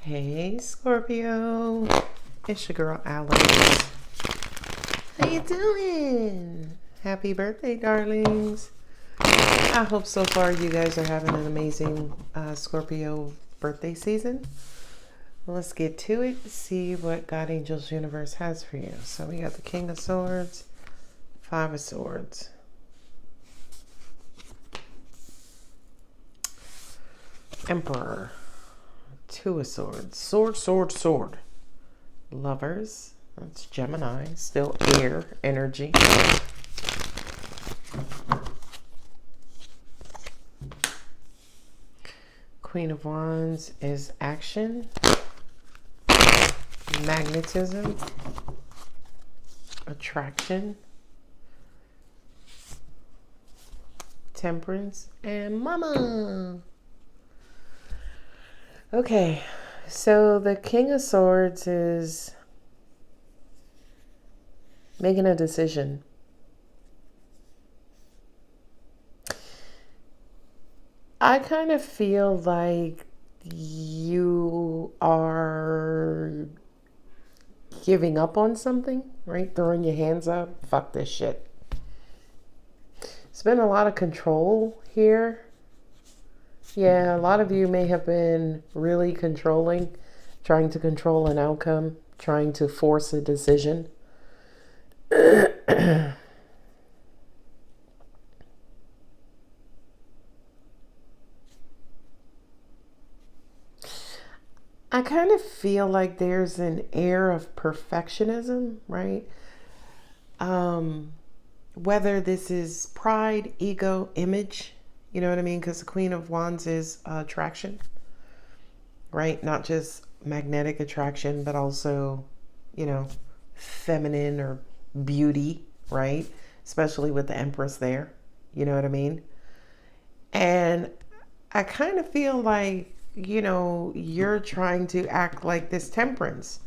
Hey Scorpio, it's your girl Alex. How you doing? Happy birthday, darlings. I hope so far you guys are having an amazing Scorpio birthday season. Let's get to it, see what God Angels Universe has for you. So we got the King of Swords, Five of Swords, Emperor, Two of Swords, Sword. Lovers, that's Gemini, still air energy. Queen of Wands is action, magnetism, attraction, temperance, and mama. Okay, so the King of Swords is making a decision. I kind of feel like you are giving up on something, right? Throwing your hands up. Fuck this shit. It's been a lot of control here. Yeah, a lot of you may have been really controlling, trying to control an outcome, trying to force a decision. I kind of feel like there's an air of perfectionism, right? Whether this is pride, ego, image, you know what I mean? Because the Queen of Wands is attraction, right? Not just magnetic attraction, but also, feminine or beauty, right? Especially with the Empress there, you know what I mean? And I kind of feel like, you're trying to act like this Temperance,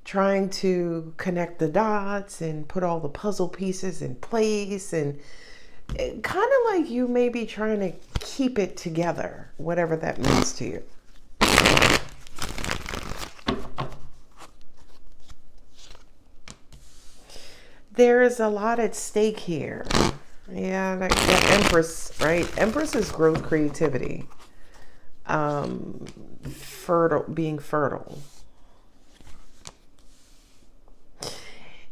trying to connect the dots and put all the puzzle pieces in place, and kind of like you may be trying to keep it together, whatever that means to you. There is a lot at stake here. Yeah, that Empress, right? Empress is growth, creativity, being fertile.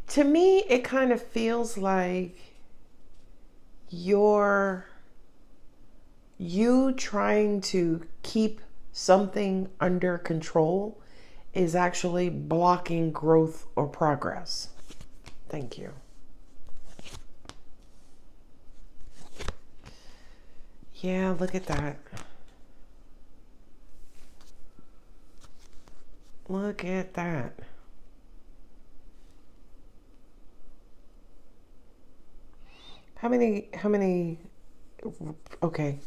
To me, it kind of feels like you trying to keep something under control is actually blocking growth or progress. Thank you. Yeah, look at that. Look at that. How many, okay.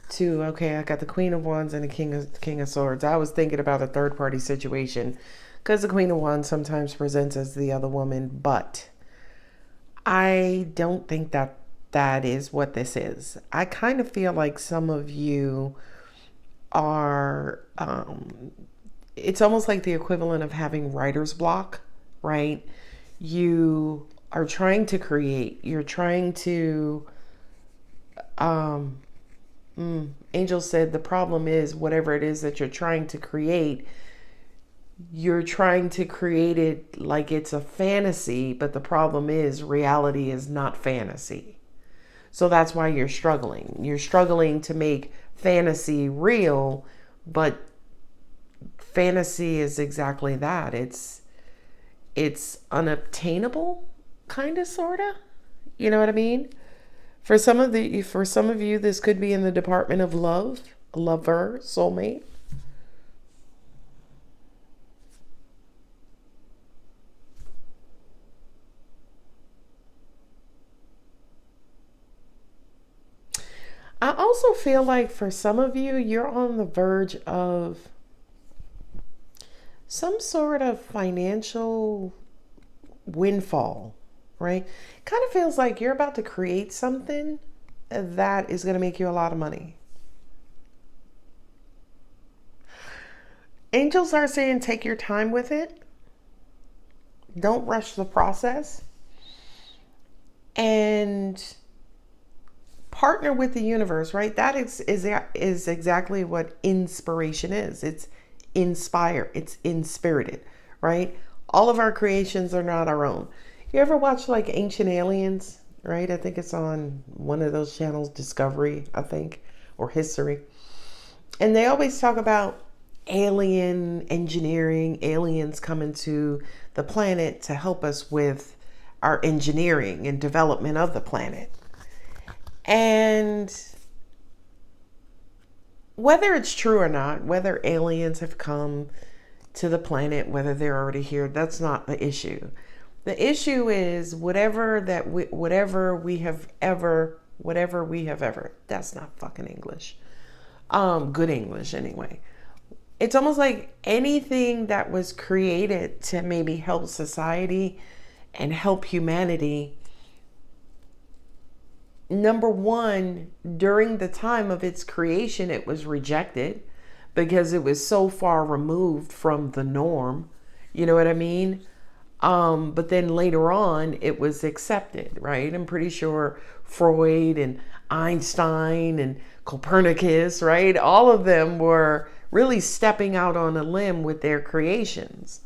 Two, okay, I got the Queen of Wands and the King of Swords. I was thinking about a third party situation because the Queen of Wands sometimes presents as the other woman, but I don't think that is what this is. I kind of feel like some of you are, it's almost like the equivalent of having writer's block, right? You are trying to create, you're trying to, Angel said the problem is whatever it is that you're trying to create, you're trying to create it like it's a fantasy, but the problem is reality is not fantasy. So that's why you're struggling. You're struggling to make fantasy real, but fantasy is exactly that. It's unobtainable, kind of, sorta. You know what I mean? For some of you, this could be in the department of love, lover, soulmate. I also feel like for some of you, you're on the verge of some sort of financial windfall, right? Kind of feels like you're about to create something that is going to make you a lot of money. Angels are saying take your time with it. Don't rush the process. And partner with the universe, right? That is exactly what inspiration is. It's inspire. It's inspirited, right? All of our creations are not our own. You ever watch like Ancient Aliens, right? I think it's on one of those channels, Discovery, I think, or History. And they always talk about alien engineering, aliens coming to the planet to help us with our engineering and development of the planet. And whether it's true or not, whether aliens have come to the planet, whether they're already here, that's not the issue. The issue is whatever we have ever, that's not fucking English. Good English anyway. It's almost like anything that was created to maybe help society and help humanity. Number one, during the time of its creation, it was rejected because it was so far removed from the norm. You know what I mean? But then later on, it was accepted, right? I'm pretty sure Freud and Einstein and Copernicus, right? All of them were really stepping out on a limb with their creations.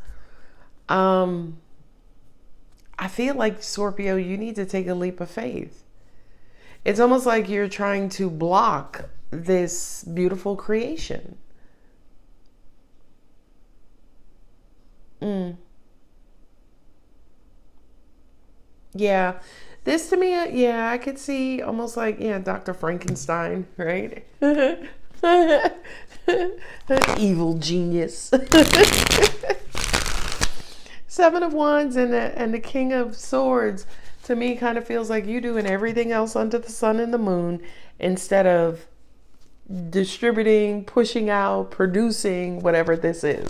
I feel like, Scorpio, you need to take a leap of faith. It's almost like you're trying to block this beautiful creation. Yeah. This to me, yeah, I could see almost like, yeah, Dr. Frankenstein, right? Evil genius. Seven of Wands and the King of Swords, to me, kind of feels like you doing everything else under the sun and the moon instead of distributing, pushing out, producing, whatever this is.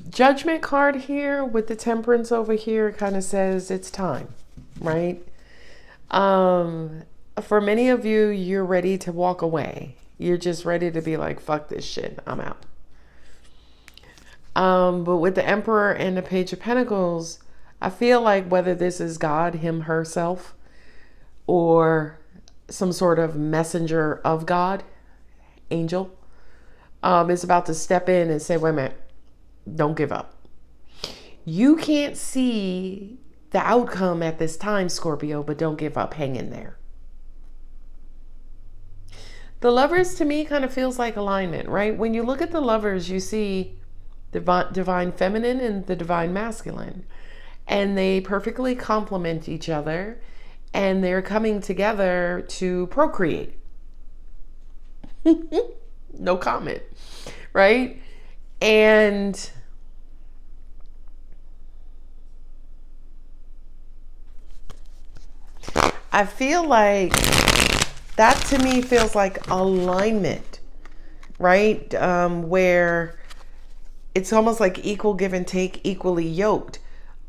Judgment card here with the Temperance over here kind of says it's time, right? For many of you, you're ready to walk away. You're just ready to be like, fuck this shit, I'm out. But with the Emperor and the Page of Pentacles, I feel like whether this is God, him, herself, or some sort of messenger of God, angel, is about to step in and say, wait a minute, don't give up. You can't see the outcome at this time, Scorpio, but don't give up. Hang in there. The Lovers, to me, kind of feels like alignment, right? When you look at the Lovers, you see divine feminine and the divine masculine, and they perfectly complement each other, and they're coming together to procreate. No comment, right? And I feel like that to me feels like alignment, right? Where it's almost like equal give and take, equally yoked.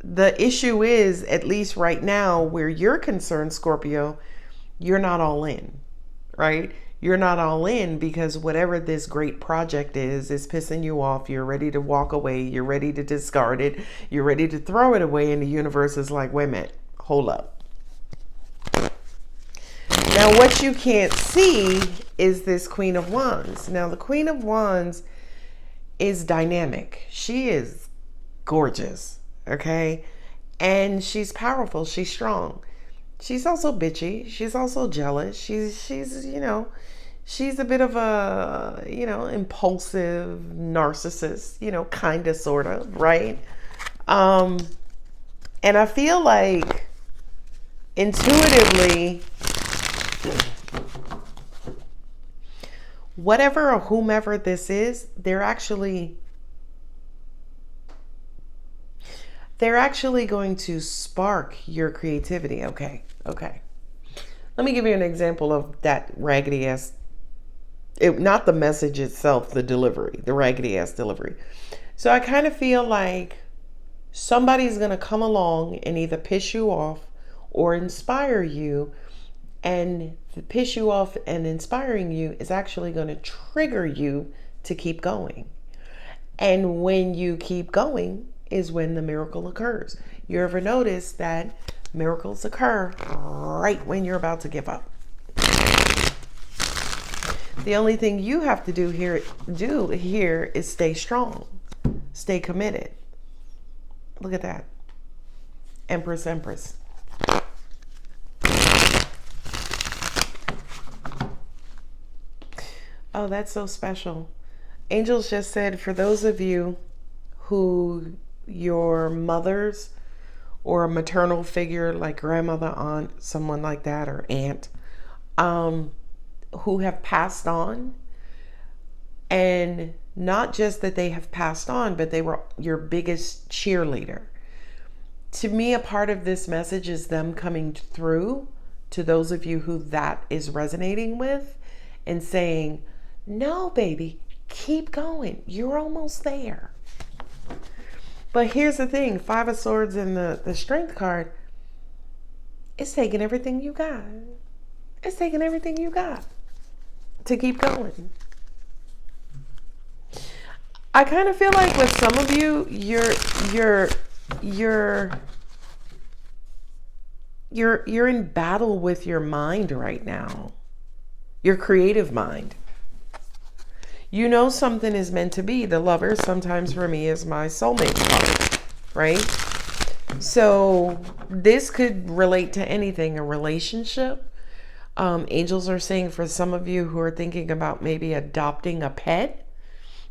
The issue is, at least right now, where you're concerned, Scorpio, you're not all in, right? You're not all in because whatever this great project is pissing you off. You're ready to walk away. You're ready to discard it. You're ready to throw it away. And the universe is like, wait a minute, hold up. Now, what you can't see is this Queen of Wands. Now, the Queen of Wands is dynamic. She is gorgeous, okay? And she's powerful. She's strong. She's also bitchy. She's also jealous. She's you know, she's a bit of a, you know, impulsive narcissist, you know, kind of, sort of, right? And I feel like intuitively, whatever or whomever this is, they're actually going to spark your creativity. Okay. Let me give you an example of that raggedy ass, not the message itself, the delivery, the raggedy ass delivery. So I kind of feel like somebody's going to come along and either piss you off or inspire you, and piss you off and inspiring you is actually going to trigger you to keep going. And when you keep going is when the miracle occurs. You ever notice that miracles occur right when you're about to give up? The only thing you have to do here is stay strong, stay committed. Look at that. Empress, Empress. Oh, that's so special. Angels just said, for those of you who your mothers or a maternal figure like grandmother, aunt, someone like that, or aunt, who have passed on, and not just that they have passed on, but they were your biggest cheerleader. To me, a part of this message is them coming through to those of you who that is resonating with and saying, no, baby, keep going. You're almost there. But here's the thing, Five of Swords and the Strength card, it's taking everything you got. It's taking everything you got to keep going. I kind of feel like with some of you, you're in battle with your mind right now. Your creative mind. You know something is meant to be. The Lover sometimes for me is my soulmate card, right? So this could relate to anything, a relationship. Angels are saying for some of you who are thinking about maybe adopting a pet,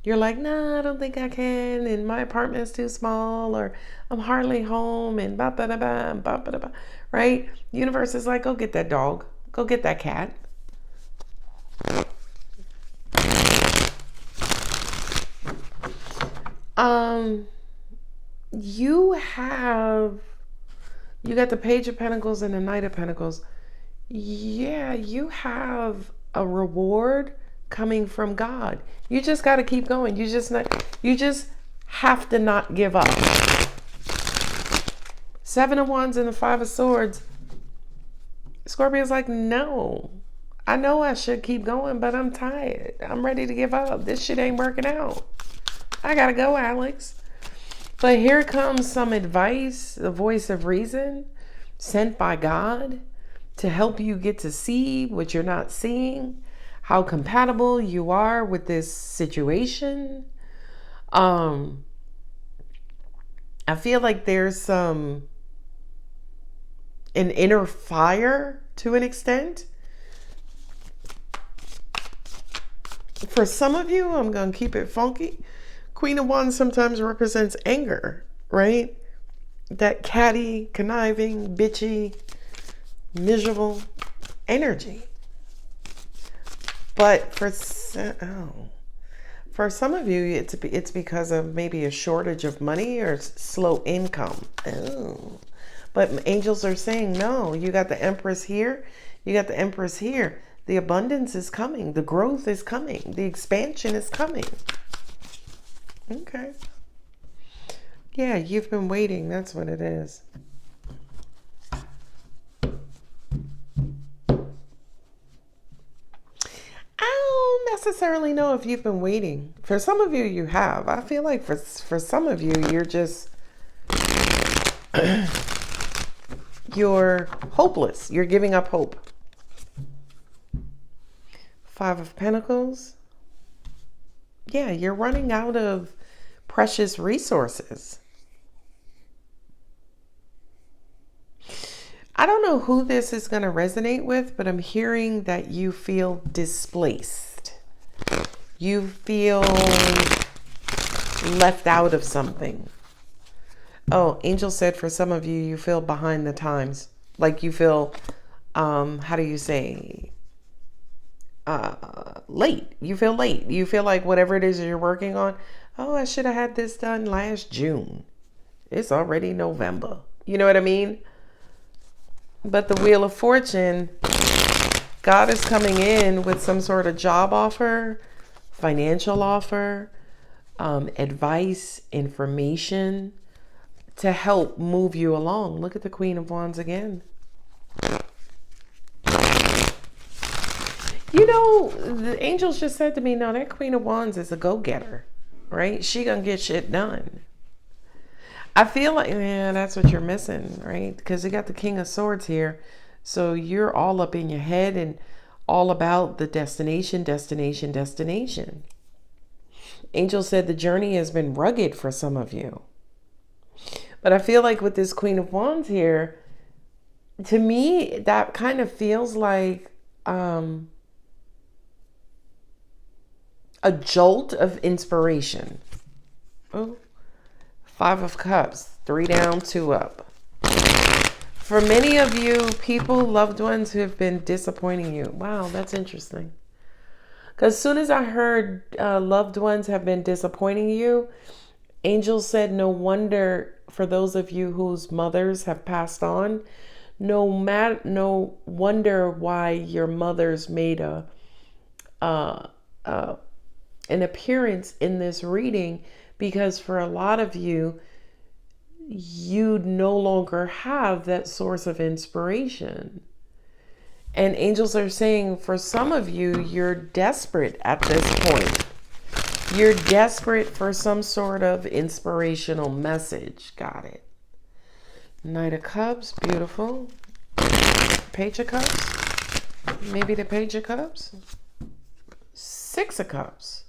you're like, nah, I don't think I can, and my apartment's too small, or I'm hardly home, and ba-ba-da-ba, right? Universe is like, go get that dog. Go get that cat. You got the Page of Pentacles and the Knight of Pentacles. Yeah, you have a reward coming from God. You just got to keep going. You just have to not give up. Seven of Wands and the Five of Swords. Scorpio's like, no, I know I should keep going, but I'm tired. I'm ready to give up. This shit ain't working out. I gotta go, Alex. But here comes some advice, the voice of reason sent by God to help you get to see what you're not seeing, how compatible you are with this situation. I feel like there's an inner fire to an extent. For some of you, I'm going to keep it funky. Queen of Wands sometimes represents anger, right? That catty, conniving, bitchy, miserable energy. But for some of you, it's because of maybe a shortage of money or slow income. Oh. But angels are saying, no, you got the Empress here. You got the Empress here. The abundance is coming. The growth is coming. The expansion is coming. Okay. Yeah, you've been waiting. That's what it is. I don't necessarily know if you've been waiting. For some of you, you have. I feel like for some of you, you're just... you're hopeless. You're giving up hope. Five of Pentacles. Yeah, you're running out of precious resources. I don't know who this is going to resonate with, but I'm hearing that you feel displaced. You feel left out of something. Oh, Angel said for some of you, you feel behind the times. Like you feel, how do you say, late. You feel late. You feel like whatever it is you're working on, oh, I should have had this done last June. It's already November. You know what I mean? But the Wheel of Fortune, God is coming in with some sort of job offer, financial offer, advice, information to help move you along. Look at the Queen of Wands again. the angels just said to me, no, that Queen of Wands is a go-getter, right? She gonna get shit done. I feel like, yeah, that's what you're missing, right? Because you got the King of Swords here. So you're all up in your head and all about the destination, destination, destination. Angel said the journey has been rugged for some of you. But I feel like with this Queen of Wands here, to me, that kind of feels like a jolt of inspiration. Oh, 5 of Cups, 3 down, 2 up. For many of you, people, loved ones who have been disappointing you. Wow, that's interesting. Because as soon as I heard loved ones have been disappointing you, angels said no wonder for those of you whose mothers have passed on, no wonder why your mothers made an appearance in this reading, because for a lot of you, you no longer have that source of inspiration. And angels are saying for some of you, you're desperate at this point. You're desperate for some sort of inspirational message. Got it. Knight of Cups, beautiful. Page of Cups, maybe the Page of Cups. 6 of Cups.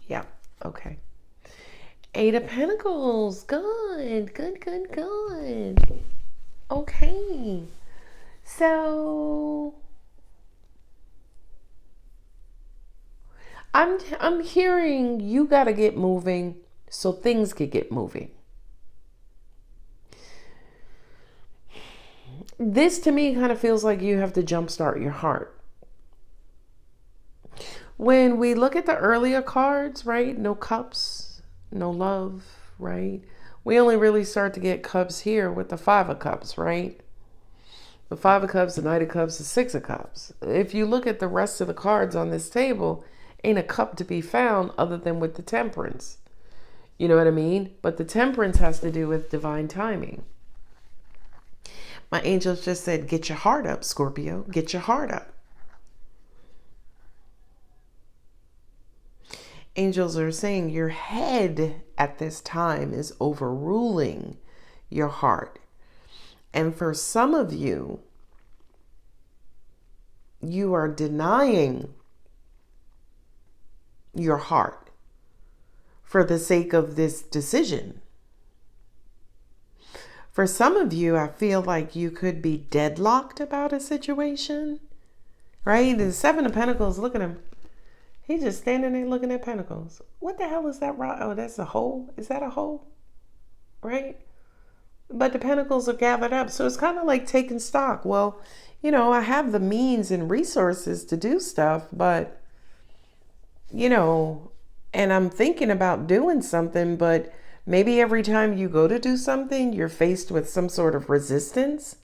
Yeah, okay. 8 of Pentacles, good. Okay, so I'm hearing you got to get moving so things could get moving. This to me kind of feels like you have to jumpstart your heart. When we look at the earlier cards, right? No cups, no love, right? We only really start to get cups here with the 5 of Cups, right? The 5 of Cups, the Knight of Cups, the 6 of Cups. If you look at the rest of the cards on this table, ain't a cup to be found other than with the Temperance. You know what I mean? But the Temperance has to do with divine timing. My angels just said, get your heart up, Scorpio. Get your heart up. Angels are saying your head at this time is overruling your heart. And for some of you, you are denying your heart for the sake of this decision. For some of you, I feel like you could be deadlocked about a situation, right? The 7 of Pentacles, look at him. He's just standing there looking at Pentacles. What the hell is that? Oh, that's a hole? Is that a hole? Right? But the Pentacles are gathered up. So it's kind of like taking stock. Well, you know, I have the means and resources to do stuff, but, you know, and I'm thinking about doing something, but maybe every time you go to do something, you're faced with some sort of resistance,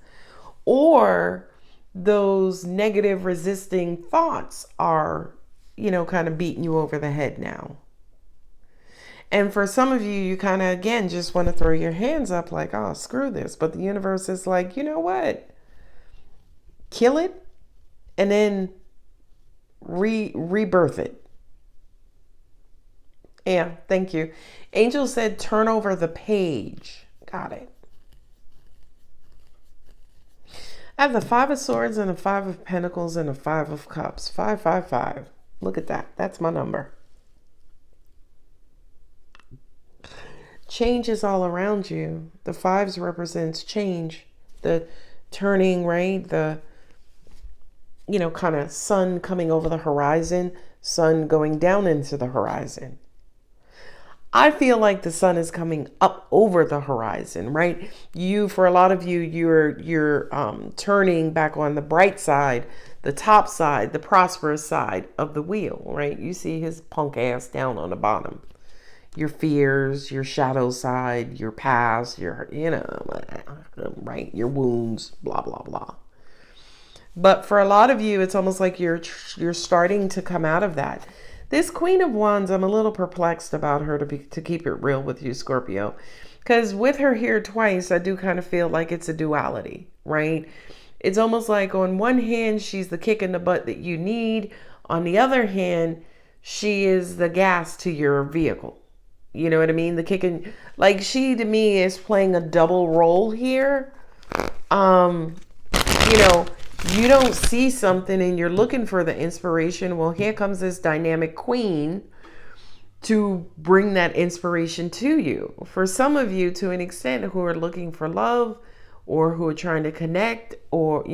or those negative resisting thoughts are, you know, kind of beating you over the head now. And for some of you, you kind of, again, just want to throw your hands up like, oh, screw this. But the universe is like, you know what? Kill it and then rebirth it. Yeah, thank you. Angel said, turn over the page. Got it. I have the 5 of Swords and the 5 of Pentacles and the 5 of Cups. 555. Look at that. That's my number. Change is all around you. The 5s represents change. The turning, right? The, you know, kind of sun coming over the horizon, sun going down into the horizon. I feel like the sun is coming up over the horizon, right? For a lot of you, you're turning back on the bright side, the top side, the prosperous side of the wheel, right? You see his punk ass down on the bottom. Your fears, your shadow side, your past, your, you know, right? Your wounds, blah, blah, blah. But for a lot of you, it's almost like you're starting to come out of that. This Queen of Wands, I'm a little perplexed about her, to keep it real with you, Scorpio. Because with her here twice, I do kind of feel like it's a duality, right? It's almost like on one hand, she's the kick in the butt that you need. On the other hand, she is the gas to your vehicle. You know what I mean? The kicking, like she to me is playing a double role here. Um, you know, you don't see something and you're looking for the inspiration. Well, here comes this dynamic queen to bring that inspiration to you. For some of you, to an extent, who are looking for love or who are trying to connect or,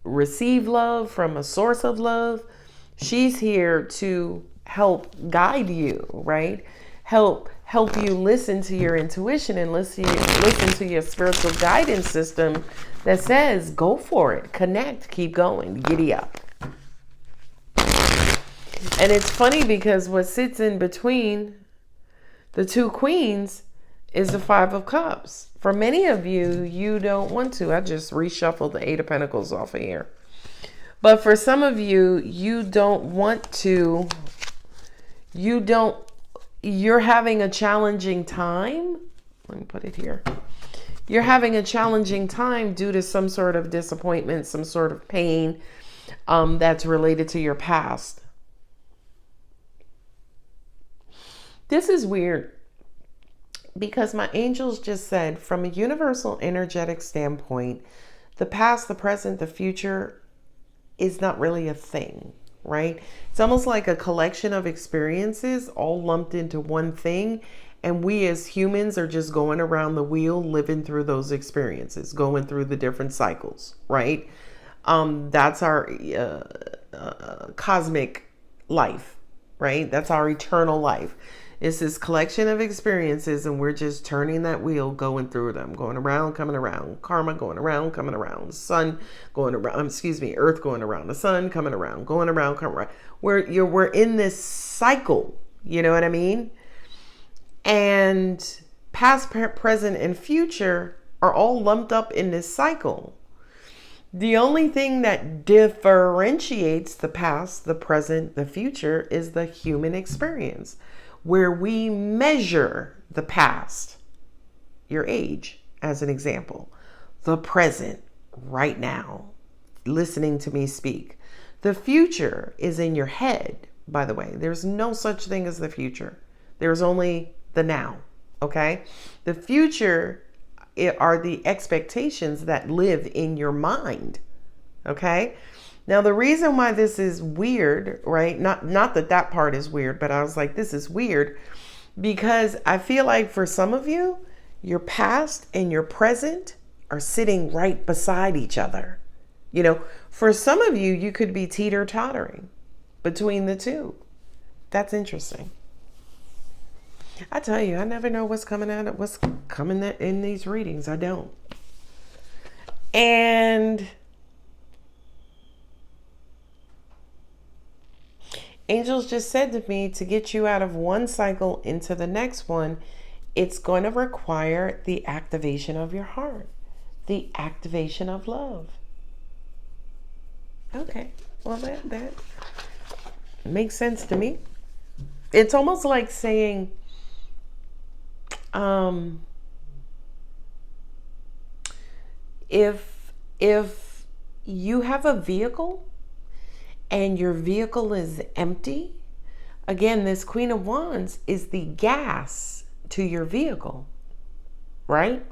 receive love from a source of love, she's here to help guide you, right? Help you listen to your intuition and listen to your spiritual guidance system that says, go for it, connect, keep going, giddy up. And it's funny because what sits in between the two queens is the Five of Cups. For many of you, you don't want to. I just reshuffled the Eight of Pentacles off of here. But for some of you, you don't want to. You're having a challenging time. Let me put it here. You're having a challenging time due to some sort of disappointment, some sort of pain that's related to your past. This is weird because my angels just said, from a universal energetic standpoint, the past, the present, the future is not really a thing, right? It's almost like a collection of experiences all lumped into one thing. And we as humans are just going around the wheel, living through those experiences, going through the different cycles, right? That's our cosmic life, right? That's our eternal life. It's this collection of experiences and we're just turning that wheel, going through them, going around, coming around, karma going around, coming around, sun going around, earth going around, the sun coming around, going around, coming around. We're in this cycle, you know what I mean? And past, present, and future are all lumped up in this cycle. The only thing that differentiates the past, the present, the future is the human experience, where we measure the past, your age, as an example, the present, right now, listening to me speak. The future is in your head, by the way. There's no such thing as the future. There's only the now, okay? The future are the expectations that live in your mind, okay? Now, the reason why this is weird, right? Not that part is weird, but I was like, this is weird because I feel like for some of you, your past and your present are sitting right beside each other. For some of you, you could be teeter-tottering between the two. That's interesting. I tell you, I never know what's coming in these readings. I don't. And angels just said to me, to get you out of one cycle into the next one, it's going to require the activation of your heart, the activation of love. Okay, well, that makes sense to me. It's almost like saying, if you have a vehicle and your vehicle is empty, again, this Queen of Wands is the gas to your vehicle, right?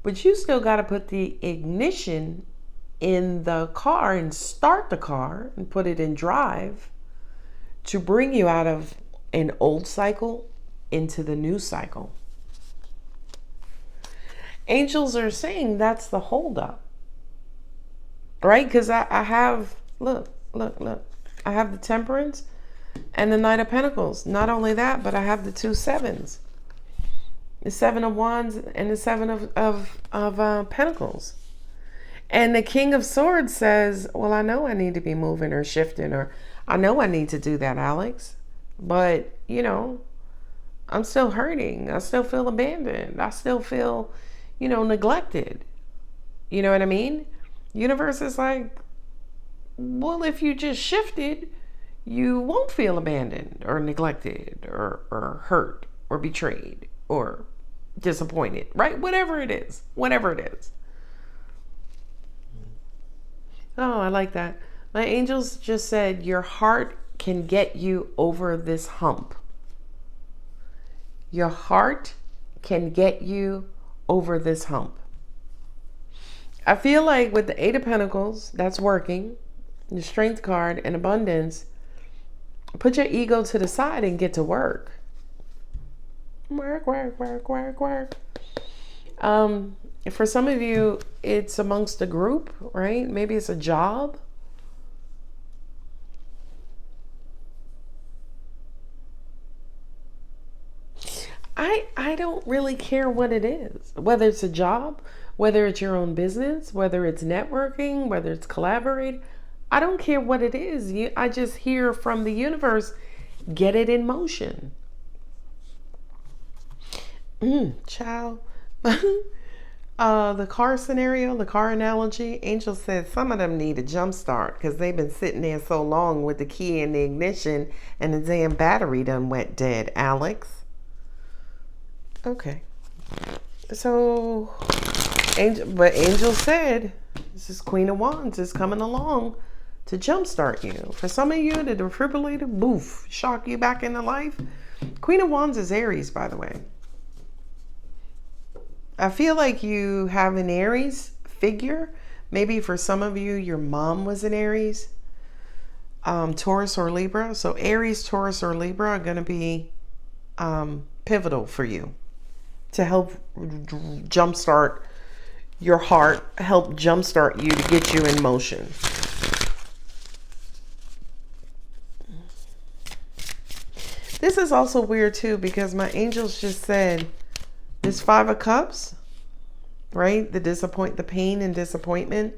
But you still got to put the ignition in the car and start the car and put it in drive to bring you out of an old cycle into the new cycle. Angels are saying that's the holdup, right? Because I have, look, I have the Temperance and the Knight of Pentacles. Not only that, but I have the two sevens, the Seven of Wands and the Seven of Pentacles. And the King of Swords says, well, I know I need to be moving or shifting, or I know I need to do that, Alex, but I'm still hurting. I still feel abandoned. I still feel, neglected. You know what I mean? Universe is like, well, if you just shifted, you won't feel abandoned or neglected or hurt or betrayed or disappointed, right? Whatever it is. Oh, I like that. My angels just said your heart can get you over this hump. Your heart can get you over this hump. I feel like with the Eight of Pentacles, that's working. The Strength card and Abundance. Put your ego to the side and get to work. Work, work, work, work, work. For some of you, it's amongst a group, right? Maybe it's a job. I don't really care what it is, whether it's a job, whether it's your own business, whether it's networking, whether it's collaborating. I don't care what it is. I just hear from the universe, get it in motion. Child. The car scenario, the car analogy, Angel said some of them need a jump start because they've been sitting there so long with the key in the ignition and the damn battery done went dead, Alex. Okay. So, Angel said, this is Queen of Wands is coming along to jumpstart you. For some of you, the defibrillator, boof, shock you back into life. Queen of Wands is Aries, by the way. I feel like you have an Aries figure. Maybe for some of you, your mom was an Aries, Taurus or Libra. So Aries, Taurus, or Libra are going to be pivotal for you to help jumpstart your heart, help jumpstart you to get you in motion. This is also weird too because my angels just said this Five of Cups, right? The pain and disappointment,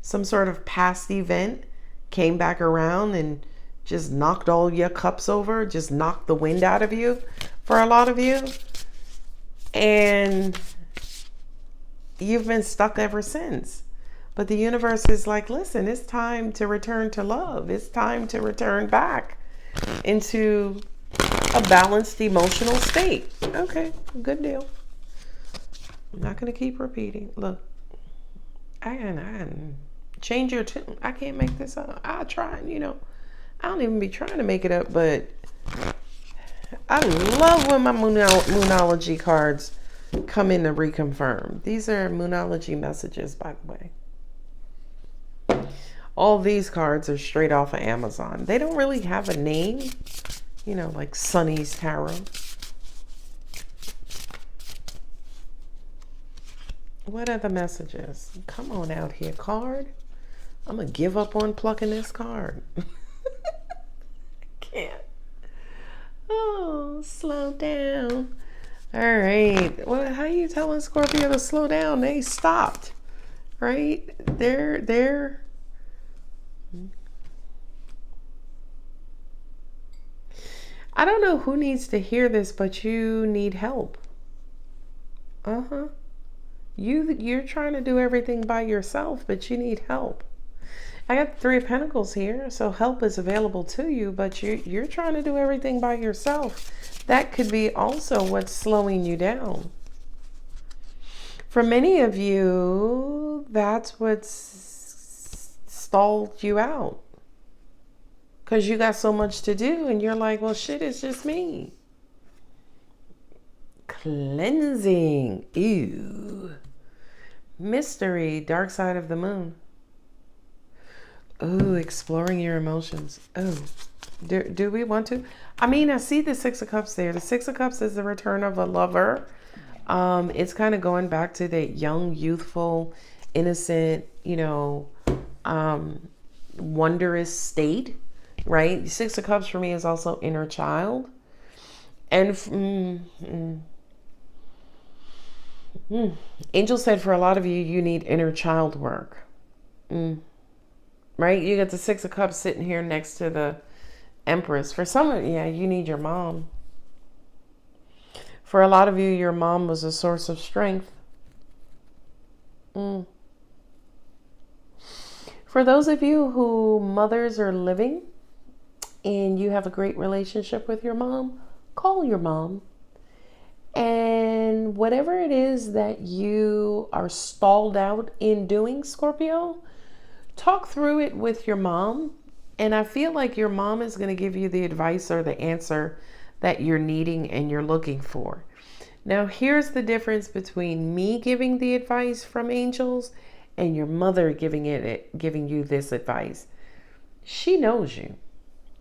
some sort of past event came back around and just knocked all your cups over, just knocked the wind out of you for a lot of you. And you've been stuck ever since. But the universe is like, listen, it's time to return to love. It's time to return back into a balanced emotional state. Okay, good deal. I'm not going to keep repeating. Look, I change your tune. I can't make this up. I'll try, I don't even be trying to make it up, but I love when my Moonology cards come in to reconfirm. These are Moonology messages, by the way. All these cards are straight off of Amazon. They don't really have a name, like Sunny's Tarot. What are the messages? Come on out here, card. I'm going to give up on plucking this card. I can't. Oh, slow down. All right. Well, how you telling Scorpio to slow down? They stopped, right? They're. I don't know who needs to hear this, but you need help. You're trying to do everything by yourself, but you need help. I got the Three of Pentacles here, so help is available to you, but you're trying to do everything by yourself. That could be also what's slowing you down. For many of you, that's what's stalled you out. Because you got so much to do, and you're like, well, shit, it's just me. Cleansing. Ew. Mystery. Dark side of the moon. Oh, exploring your emotions. Oh, do we want to? I mean, I see the Six of Cups there. The Six of Cups is the return of a lover. It's kind of going back to that young, youthful, innocent, wondrous state, right? Six of Cups for me is also inner child. And Angel said for a lot of you, you need inner child work. Right? You got the Six of Cups sitting here next to the Empress. For some of you, you need your mom. For a lot of you, your mom was a source of strength. For those of you who mothers are living and you have a great relationship with your mom, call your mom. And whatever it is that you are stalled out in doing, Scorpio, talk through it with your mom. And I feel like your mom is going to give you the advice or the answer that you're needing and you're looking for. Now, here's the difference between me giving the advice from angels and your mother giving you this advice. She knows you,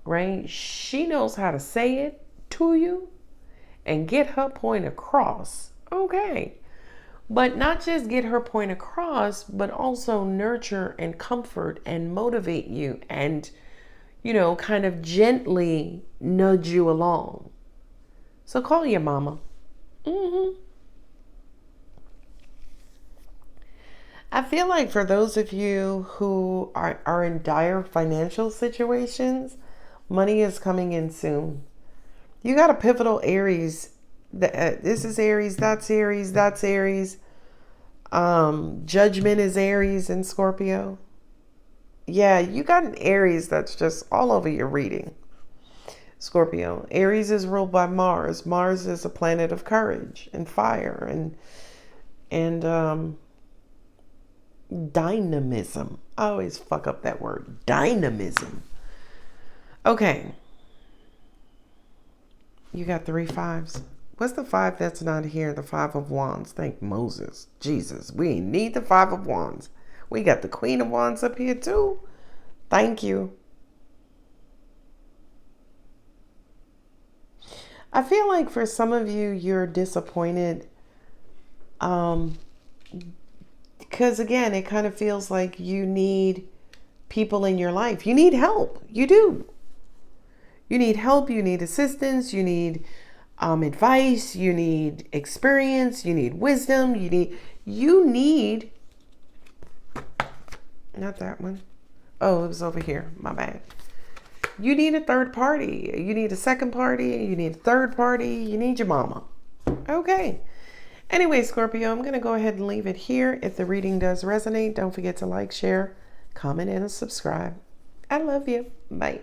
right? She knows how to say it to you and get her point across. Okay. But not just get her point across, but also nurture and comfort and motivate you and, kind of gently nudge you along. So call your mama. I feel like for those of you who are in dire financial situations, money is coming in soon. You got a pivotal Aries. This is Aries, that's Aries, that's Aries. Judgment is Aries and Scorpio. Yeah, you got an Aries that's just all over your reading. Scorpio. Aries is ruled by Mars. Mars is a planet of courage and fire and dynamism. I always fuck up that word. Dynamism. Okay. You got 3 5s. What's the 5 that's not here? The 5 of Wands. Thank Moses. Jesus. We need the 5 of Wands. We got the Queen of Wands up here too. Thank you. I feel like for some of you, you're disappointed. Because again, it kind of feels like you need people in your life. You need help. You do. You need help. You need assistance. You need advice. You need experience. You need wisdom. You need, not that one. Oh, it was over here. My bad. You need a third party. You need a second party. You need a third party. You need your mama. Okay. Anyway, Scorpio, I'm going to go ahead and leave it here. If the reading does resonate, don't forget to like, share, comment, and subscribe. I love you. Bye.